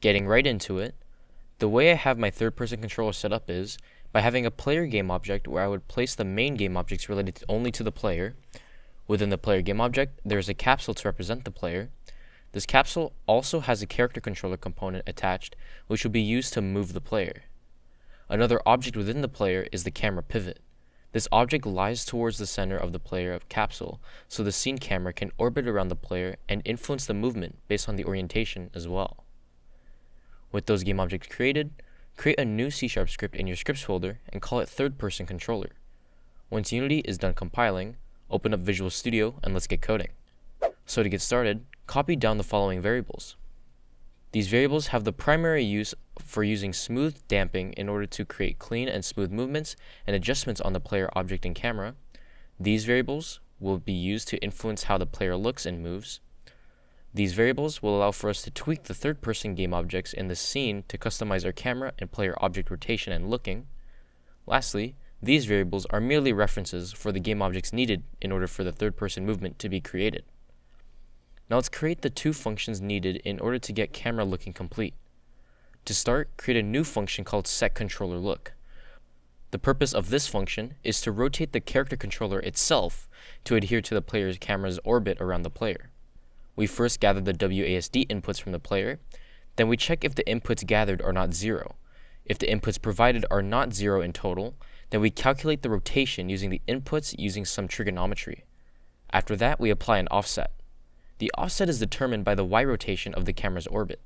Getting right into it, the way I have my third-person controller set up is by having a player game object where I would place the main game objects related only to the player. Within the player game object, there is a capsule to represent the player. This capsule also has a character controller component attached, which will be used to move the player. Another object within the player is the camera pivot. This object lies towards the center of the player capsule, so the scene camera can orbit around the player and influence the movement based on the orientation as well. With those game objects created, create a new C# script in your scripts folder and call it third-person controller. Once Unity is done compiling, open up Visual Studio and let's get coding. So to get started, copy down the following variables. These variables have the primary use for using smooth damping in order to create clean and smooth movements and adjustments on the player object and camera. These variables will be used to influence how the player looks and moves. These variables will allow for us to tweak the third-person game objects in the scene to customize our camera and player object rotation and looking. Lastly, these variables are merely references for the game objects needed in order for the third-person movement to be created. Now let's create the two functions needed in order to get camera looking complete. To start, create a new function called setControllerLook. The purpose of this function is to rotate the character controller itself to adhere to the player's camera's orbit around the player. We first gather the WASD inputs from the player, then we check if the inputs gathered are not 0. If the inputs provided are not 0 in total, then we calculate the rotation using the inputs using some trigonometry. After that, we apply an offset. The offset is determined by the Y rotation of the camera's orbit.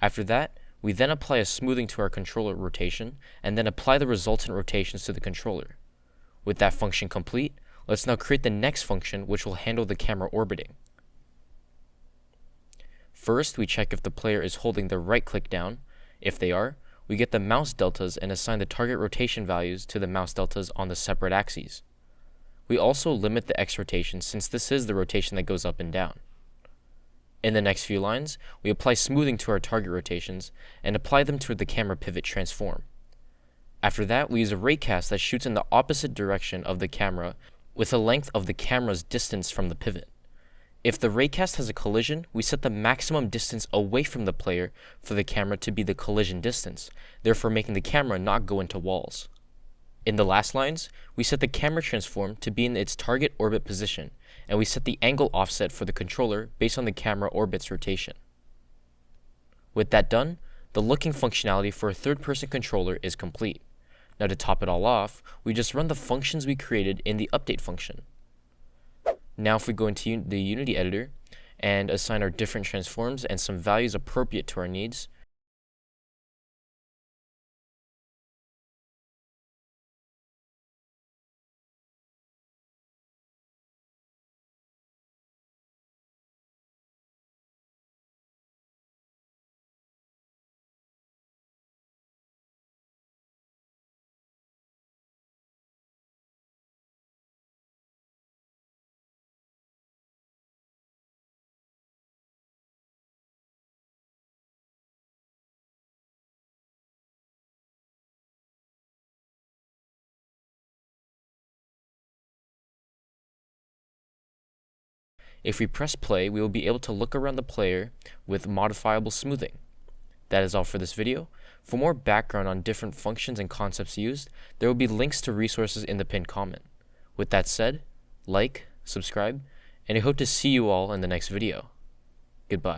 After that, we then apply a smoothing to our controller rotation, and then apply the resultant rotations to the controller. With that function complete, let's now create the next function which will handle the camera orbiting. First, we check if the player is holding the right click down. If they are, we get the mouse deltas and assign the target rotation values to the mouse deltas on the separate axes. We also limit the X rotation since this is the rotation that goes up and down. In the next few lines, we apply smoothing to our target rotations and apply them to the camera pivot transform. After that, we use a raycast that shoots in the opposite direction of the camera with the length of the camera's distance from the pivot. If the raycast has a collision, we set the maximum distance away from the player for the camera to be the collision distance, therefore making the camera not go into walls. In the last lines, we set the camera transform to be in its target orbit position, and we set the angle offset for the controller based on the camera orbit's rotation. With that done, the looking functionality for a third-person controller is complete. Now to top it all off, we just run the functions we created in the update function. Now if we go into the Unity editor and assign our different transforms and some values appropriate to our needs, if we press play, we will be able to look around the player with modifiable smoothing. That is all for this video. For more background on different functions and concepts used, there will be links to resources in the pinned comment. With that said, like, subscribe, and I hope to see you all in the next video. Goodbye.